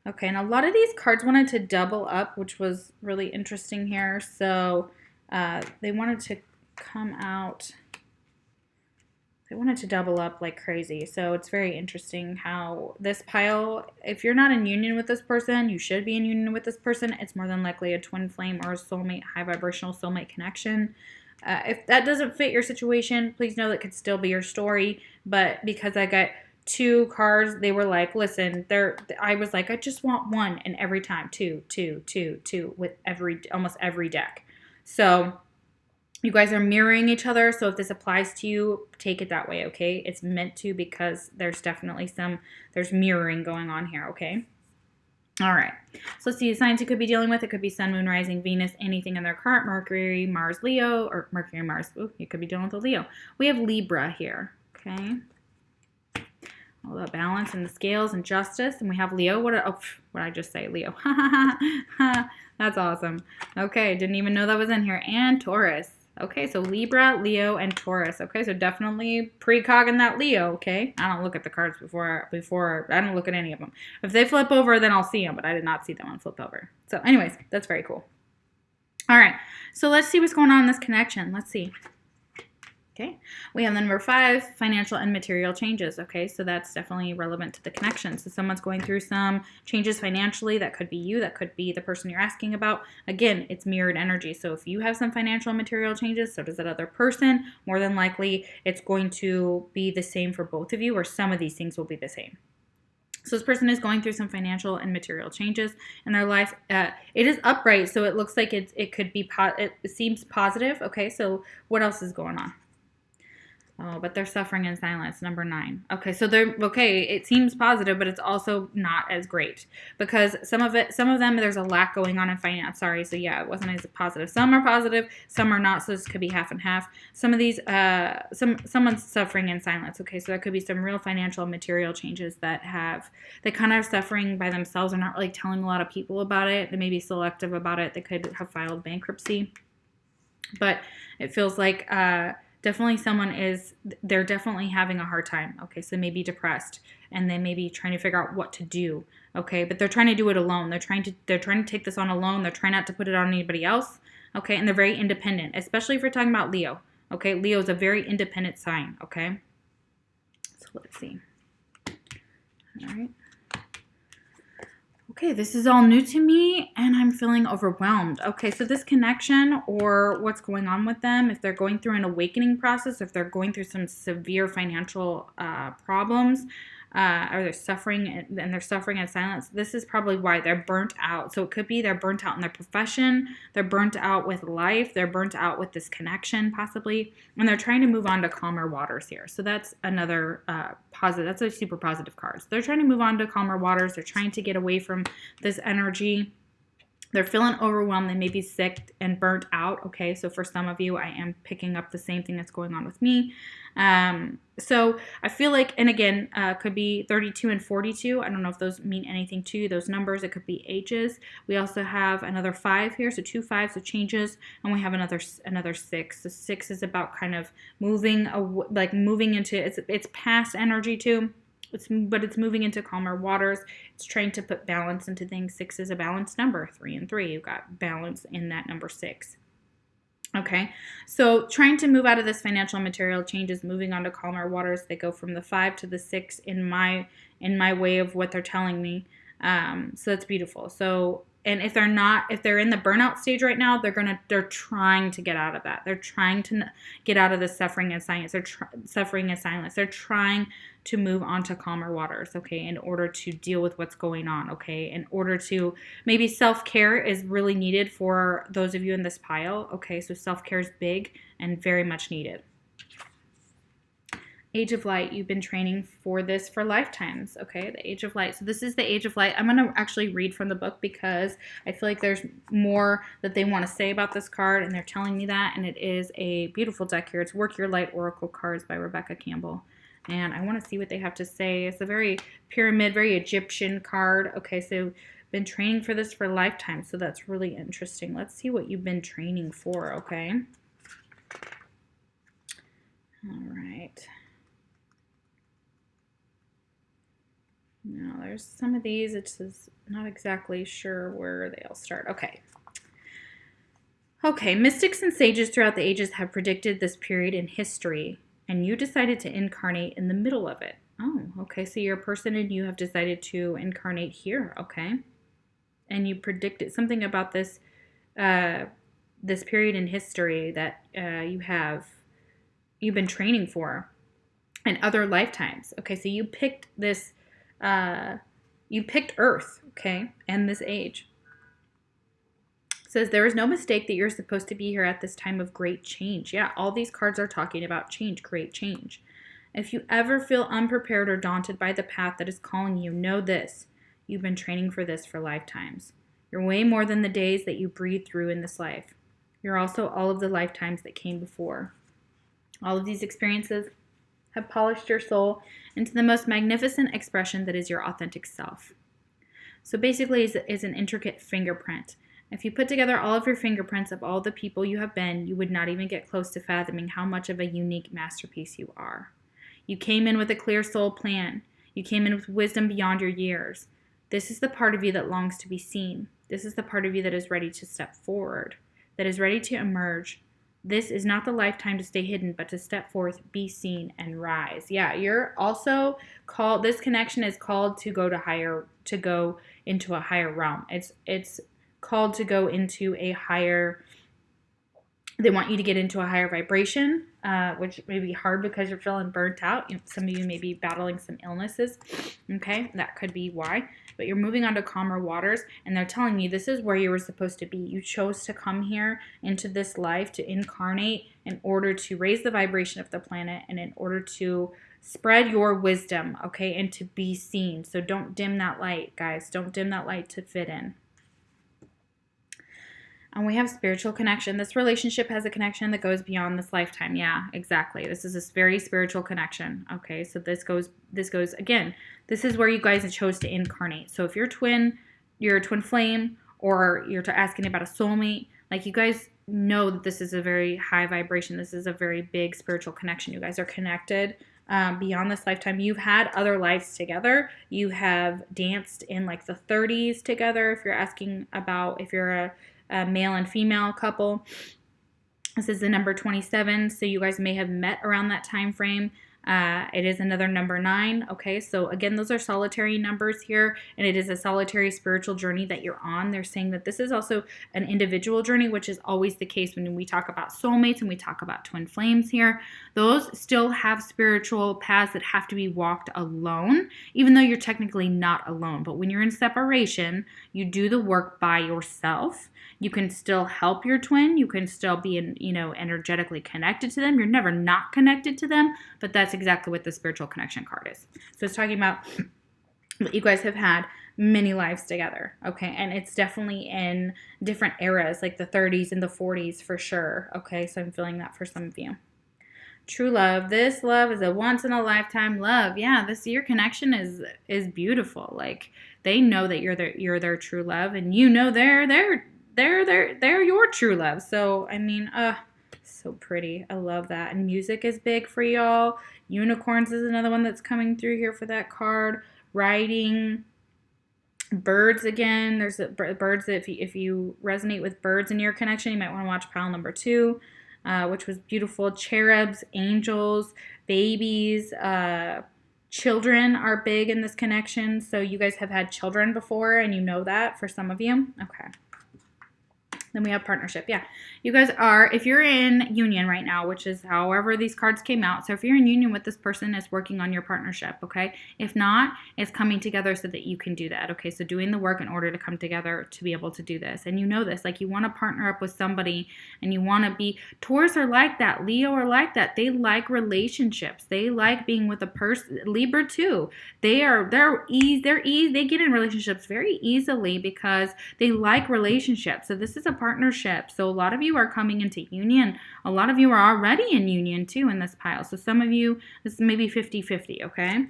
Okay, and a lot of these cards wanted to double up, which was really interesting here. So they wanted to come out. They wanted to double up like crazy. So it's very interesting how this pile, if you're not in union with this person, you should be in union with this person. It's more than likely a twin flame or a soulmate, high vibrational soulmate connection. If that doesn't fit your situation, please know that could still be your story. But because I got 2 cards, they were like, listen, I was like, I just want 1, and every time 2, 2, 2, 2 with almost every deck. So you guys are mirroring each other. So if this applies to you, take it that way, okay? It's meant to, because there's definitely there's mirroring going on here, okay? All right, so let's see the signs you could be dealing with. It could be Sun, Moon, Rising, Venus, anything in their chart, Mercury, Mars, Leo, or Mercury, Mars. Ooh, you could be dealing with a Leo. We have Libra here, okay? All that balance and the scales and justice. And we have Leo. What did I just say? Leo. That's awesome. Okay, didn't even know that was in here. And Taurus. Okay, so Libra, Leo, and Taurus. Okay, so definitely precogging that Leo, okay? I don't look at the cards before I don't look at any of them. If they flip over, then I'll see them, but I did not see them on flip over. So anyways, that's very cool. All right, so let's see what's going on in this connection. Let's see. Okay, we have the number 5, financial and material changes. Okay, so that's definitely relevant to the connection. So someone's going through some changes financially. That could be you. That could be the person you're asking about. Again, it's mirrored energy. So if you have some financial and material changes, so does that other person. More than likely, it's going to be the same for both of you, or some of these things will be the same. So this person is going through some financial and material changes in their life. It is upright, so it looks like it could be, it seems positive. Okay, so what else is going on? Oh, but they're suffering in silence, number 9. Okay, so it seems positive, but it's also not as great, because some of them, there's a lack going on in finance. Sorry, so yeah, it wasn't as positive. Some are positive, some are not, so this could be half and half. Some of these, someone's suffering in silence. Okay, so that could be some real financial and material changes they kind of are suffering by themselves. They're not really telling a lot of people about it. They may be selective about it. They could have filed bankruptcy, but it feels like, Definitely they're definitely having a hard time. Okay, so they may be depressed and they may be trying to figure out what to do. Okay, but they're trying to do it alone. They're trying to take this on alone. They're trying not to put it on anybody else. Okay, and they're very independent, especially if we're talking about Leo. Okay, Leo is a very independent sign. Okay, so let's see. All right. Okay, this is all new to me and I'm feeling overwhelmed. Okay, so this connection or what's going on with them, if they're going through an awakening process, if they're going through some severe financial problems, or they're suffering and they're suffering in silence, this is probably why they're burnt out. So it could be they're burnt out in their profession, they're burnt out with life, they're burnt out with this connection possibly, and they're trying to move on to calmer waters here. So that's another positive, that's a super positive card. So they're trying to move on to calmer waters, they're trying to get away from this energy. They're feeling overwhelmed. They may be sick and burnt out. Okay, so for some of you, I am picking up the same thing that's going on with me. So I feel like, and again, could be 32 and 42. I don't know if those mean anything to you, those numbers. It could be ages. We also have another 5 here, so 2 5s, so changes, and we have another 6. So 6 is about kind of moving into it's past energy too. But it's moving into calmer waters. It's trying to put balance into things. 6 is a balanced number. 3 and 3, you've got balance in that number 6. Okay, so trying to move out of this financial and material changes, moving on to calmer waters. They go from the 5 to the 6 in my way of what they're telling me. So that's beautiful. So, and if they're in the burnout stage right now, they're trying to get out of that. They're trying to get out of the suffering and silence. They're trying to move on to calmer waters, okay, in order to deal with what's going on, okay, in order to, maybe self-care is really needed for those of you in this pile, okay, so self-care is big and very much needed. Age of Light, you've been training for this for lifetimes, okay, the Age of Light. So this is the Age of Light. I'm going to actually read from the book because I feel like there's more that they want to say about this card, and they're telling me that, and it is a beautiful deck here. It's Work Your Light Oracle Cards by Rebecca Campbell. And I want to see what they have to say. It's a very pyramid, very Egyptian card. Okay, so been training for this for a lifetime, so that's really interesting. Let's see what you've been training for, okay? All right. Now, there's some of these, it's just not exactly sure where they all start. Okay. Okay, mystics and sages throughout the ages have predicted this period in history, and you decided to incarnate in the middle of it. Oh, okay, so you're a person and you have decided to incarnate here, okay? And you predicted something about this this period in history that you've been training for in other lifetimes. Okay, so you picked this, you picked Earth, okay, and this age. It says, there is no mistake that you're supposed to be here at this time of great change. Yeah, all these cards are talking about change, great change. If you ever feel unprepared or daunted by the path that is calling you, know this. You've been training for this for lifetimes. You're way more than the days that you breathe through in this life. You're also all of the lifetimes that came before. All of these experiences have polished your soul into the most magnificent expression that is your authentic self. So basically, it's an intricate fingerprint. If you put together all of your fingerprints of all the people you have been, you would not even get close to fathoming how much of a unique masterpiece you are. You came in with a clear soul plan. You came in with wisdom beyond your years. This is the part of you that longs to be seen. This is the part of you that is ready to step forward, that is ready to emerge. This is not the lifetime to stay hidden, but to step forth, be seen, and rise. Yeah, you're also called, this connection is called to go into a higher realm. It's called to go into a higher, they want you to get into a higher vibration, which may be hard because you're feeling burnt out. Some of you may be battling some illnesses, okay? That could be why. But you're moving on to calmer waters, and they're telling you this is where you were supposed to be. You chose to come here into this life to incarnate in order to raise the vibration of the planet and in order to spread your wisdom, okay, and to be seen. So don't dim that light, guys. Don't dim that light to fit in. And we have spiritual connection. This relationship has a connection that goes beyond this lifetime. Yeah, exactly. This is a very spiritual connection. Okay, so this goes again, this is where you guys chose to incarnate. So if you're a twin flame, or you're asking about a soulmate, like you guys know that this is a very high vibration. This is a very big spiritual connection. You guys are connected beyond this lifetime. You've had other lives together. You have danced in like the 30s together. If you're asking about if you're a male and female couple, this is the number 27. So you guys may have met around that time frame. It is another number 9. Okay, so again, those are solitary numbers here, and it is a solitary spiritual journey that you're on. They're saying that this is also an individual journey, which is always the case when we talk about soulmates and we talk about twin flames here. Those still have spiritual paths that have to be walked alone, even though you're technically not alone. But when you're in separation, you do the work by yourself. You can still help your twin. You can still be, energetically connected to them. You're never not connected to them, but that's exactly what the spiritual connection card is. So it's talking about that you guys have had many lives together, okay? And it's definitely in different eras, like the 30s and the 40s for sure, okay? So I'm feeling that for some of you. True love. This love is a once in a lifetime love. Yeah, your connection is beautiful. Like they know that you're their true love, and you know they're your true love. So I mean, so pretty. I love that. And music is big for y'all. Unicorns is another one that's coming through here for that card. Writing. Birds again. There's birds that if you resonate with birds in your connection, you might want to watch pile number 2, which was beautiful. Cherubs, angels, babies, children are big in this connection. So you guys have had children before, and you know that for some of you. Okay. Then we have partnership. Yeah. You guys are, if you're in union right now, which is however these cards came out. So if you're in union with this person, it's working on your partnership. Okay. If not, it's coming together so that you can do that. Okay. So doing the work in order to come together to be able to do this. And you know this, like you want to partner up with somebody and you want to be, Taurus are like that. Leo are like that. They like relationships. They like being with a person. Libra too. They get in relationships very easily because they like relationships. So this is a partnership. So a lot of you are coming into union. A lot of you are already in union too in this pile. So some of you, this is maybe 50-50, okay?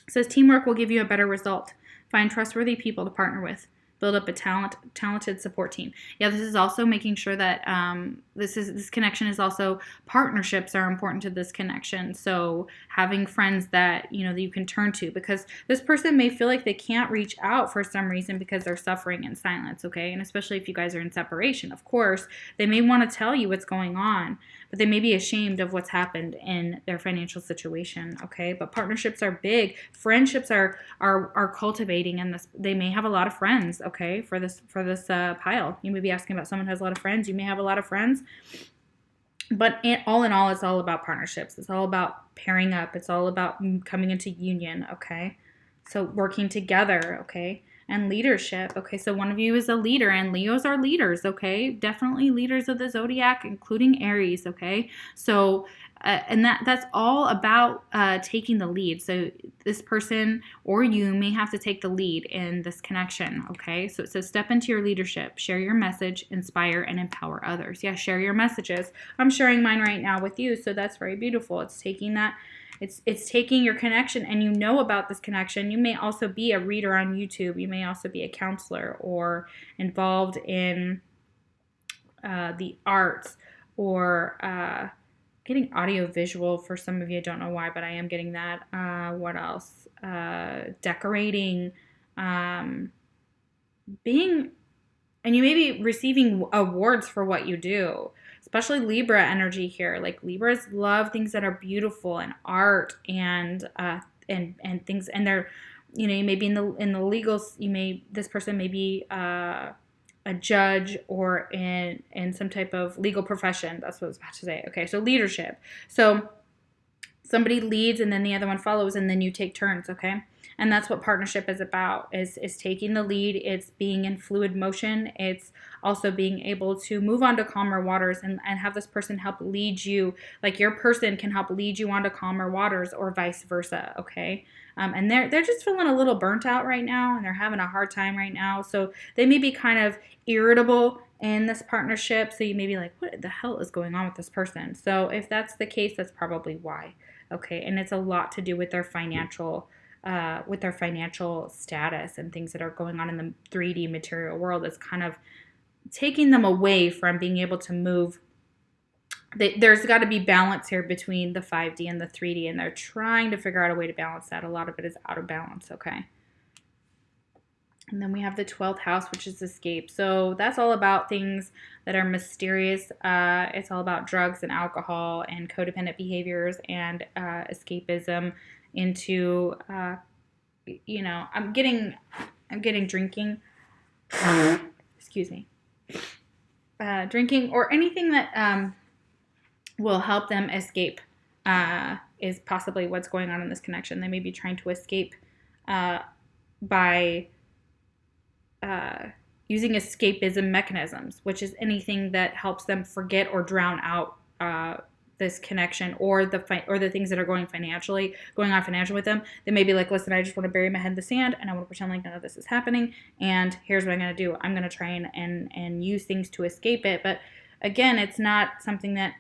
It says teamwork will give you a better result. Find trustworthy people to partner with. Build up a talented support team. Yeah, this is also making sure that this connection is also, partnerships are important to this connection. So having friends that that you can turn to, because this person may feel like they can't reach out for some reason because they're suffering in silence. Okay, and especially if you guys are in separation, of course they may want to tell you what's going on, but they may be ashamed of what's happened in their financial situation. Okay, but partnerships are big. Friendships are cultivating, and they may have a lot of friends. Okay, for this pile, you may be asking about someone who has a lot of friends. You may have a lot of friends, but all in all, it's all about partnerships. It's all about pairing up. It's all about coming into union. Okay, so working together. Okay, and leadership. Okay, so one of you is a leader, and Leos are leaders. Okay, definitely leaders of the zodiac, including Aries. Okay, so and that's all about taking the lead. So this person or you may have to take the lead in this connection. Okay, so it says step into your leadership, share your message, inspire and empower others. Yeah, share your messages. I'm sharing mine right now with you, so that's very beautiful. It's taking that. It's taking your connection, and you know about this connection. You may also be a reader on YouTube. You may also be a counselor or involved in the arts or getting audio visual for some of you. I don't know why, but I am getting that. What else? Decorating, being, and you may be receiving awards for what you do, especially Libra energy here. Like Libras love things that are beautiful and art and things, and they're, you may be in the legal, this person may be a judge or in some type of legal profession. That's what I was about to say. Okay, so leadership. So somebody leads and then the other one follows, and then you take turns, okay? And that's what partnership is about, is taking the lead. It's being in fluid motion. It's also being able to move on to calmer waters and have this person help lead you. Like your person can help lead you onto calmer waters or vice versa, okay? And they're just feeling a little burnt out right now, and they're having a hard time right now. So they may be kind of irritable in this partnership. So you may be like, what the hell is going on with this person? So if that's the case, that's probably why, okay? And it's a lot to do with their financial status and things that are going on in the 3D material world. It's kind of taking them away from being able to move. There's got to be balance here between the 5D and the 3D, and they're trying to figure out a way to balance that. A lot of it is out of balance, okay? And then we have the 12th house, which is escape. So that's all about things that are mysterious. It's all about drugs and alcohol and codependent behaviors and escapism into, I'm getting drinking. Excuse me. Drinking or anything that will help them escape is possibly what's going on in this connection. They may be trying to escape by using escapism mechanisms, which is anything that helps them forget or drown out this connection or the things that are going on financially with them. They may be like, listen, I just want to bury my head in the sand and I want to pretend like none of this is happening. And here's what I'm going to do. I'm going to try and use things to escape it. But again, it's not something that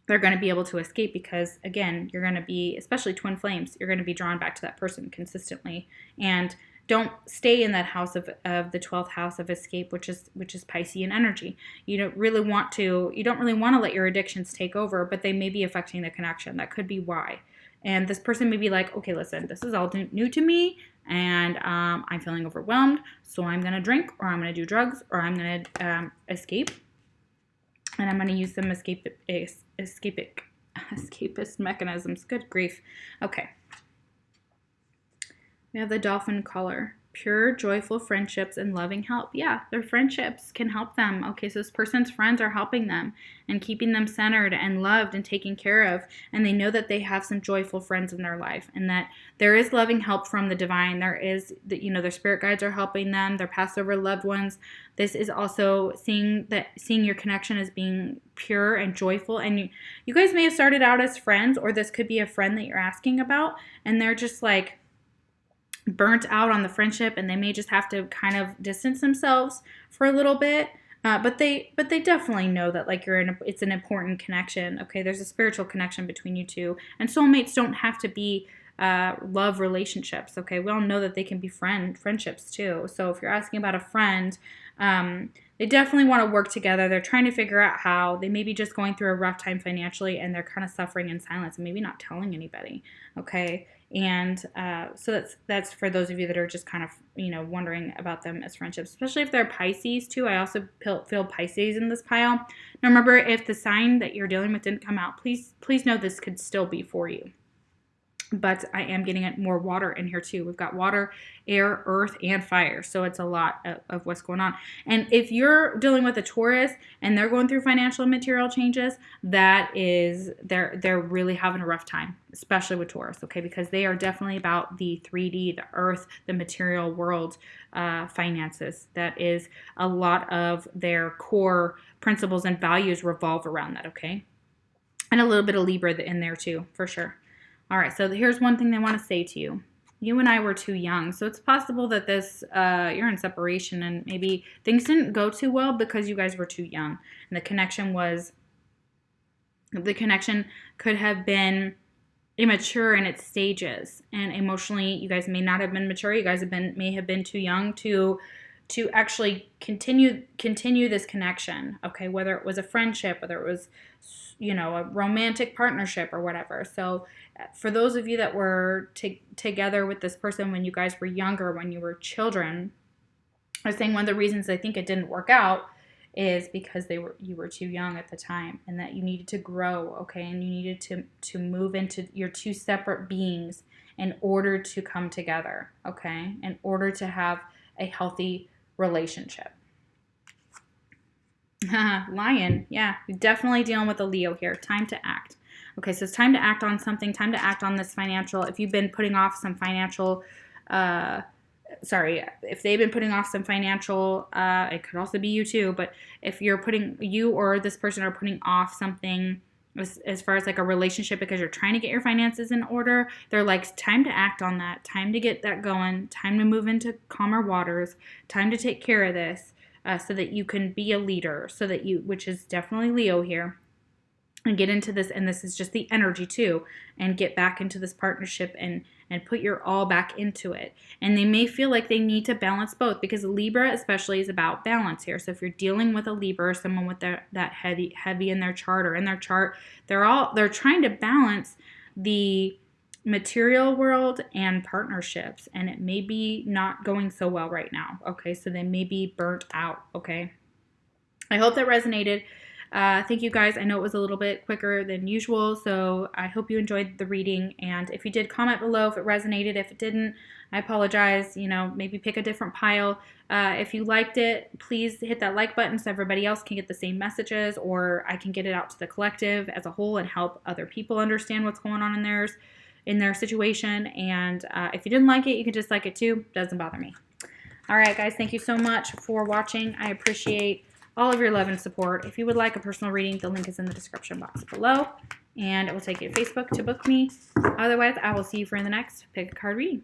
they're going to be able to escape because, again, you're going to be, especially twin flames, you're going to be drawn back to that person consistently. And don't stay in that house of the 12th house of escape, which is Piscean energy. You don't really want to let your addictions take over, but they may be affecting the connection. That could be why. And this person may be like, okay, listen, this is all new to me, and I'm feeling overwhelmed, so I'm going to drink, or I'm going to do drugs, or I'm going to escape, and I'm going to use some escapist mechanisms. Good grief. Okay. We have the dolphin color. Pure, joyful friendships and loving help. Yeah, their friendships can help them. Okay, so this person's friends are helping them and keeping them centered and loved and taken care of. And they know that they have some joyful friends in their life and that there is loving help from the divine. There is, their spirit guides are helping them, their Passover loved ones. This is also seeing your connection as being pure and joyful. And you guys may have started out as friends, or this could be a friend that you're asking about, and they're just like burnt out on the friendship, and they may just have to kind of distance themselves for a little bit. But they definitely know that it's an important connection. Okay, there's a spiritual connection between you two, and soulmates don't have to be love relationships. Okay, we all know that they can be friendships too. So if you're asking about a friend, they definitely want to work together. They're trying to figure out how. They may be just going through a rough time financially, and they're kind of suffering in silence and maybe not telling anybody. Okay. And so that's for those of you that are just kind of, wondering about them as friendships, especially if they're Pisces too. I also feel Pisces in this pile. Now remember, if the sign that you're dealing with didn't come out, please know this could still be for you. But I am getting more water in here too. We've got water, air, earth, and fire. So it's a lot of what's going on. And if you're dealing with a Taurus and they're going through financial and material changes, they're really having a rough time, especially with Taurus, okay? Because they are definitely about the 3D, the earth, the material world, finances. That is a lot of their core principles and values revolve around that, okay? And a little bit of Libra in there too, for sure. All right, so here's one thing they want to say to you. You and I were too young, so it's possible that you're in separation and maybe things didn't go too well because you guys were too young. And the connection could have been immature in its stages. And emotionally, you guys may not have been mature. You guys may have been too young to actually continue this connection, okay? Whether it was a friendship, whether it was, a romantic partnership or whatever. So for those of you that were together with this person when you guys were younger, when you were children, I was saying one of the reasons I think it didn't work out is because you were too young at the time, and that you needed to grow, okay? And you needed to move into your two separate beings in order to come together, okay? In order to have a healthy relationship. Lion, yeah, we're definitely dealing with a Leo here. Time to act. Okay, so it's time to act on something, time to act on this financial, if you've been putting off some financial, if they've been putting off some financial, it could also be you too, but if you or this person are putting off something as far as like a relationship because you're trying to get your finances in order, they're like, time to act on that, time to get that going, time to move into calmer waters, time to take care of this. So that you can be a leader, which is definitely Leo here, and get into this, and this is just the energy too, and get back into this partnership and put your all back into it. And they may feel like they need to balance both, because Libra especially is about balance here. So if you're dealing with a Libra or someone with that heavy in their chart, or in their chart, they're trying to balance the material world and partnerships, and it may be not going so well right now. Okay, so they may be burnt out. Okay, I hope that resonated. Thank you guys. I know it was a little bit quicker than usual, so I hope you enjoyed the reading. And if you did, comment below if it resonated. If it didn't, I apologize. Maybe pick a different pile. If you liked it, please hit that like button so everybody else can get the same messages, or I can get it out to the collective as a whole and help other people understand what's going on in their situation. And if you didn't like it, you can dislike it too. Doesn't bother me. All right, guys, thank you so much for watching. I appreciate all of your love and support. If you would like a personal reading, the link is in the description box below, and it will take you to Facebook to book me. Otherwise, I will see you for the next Pick a Card reading.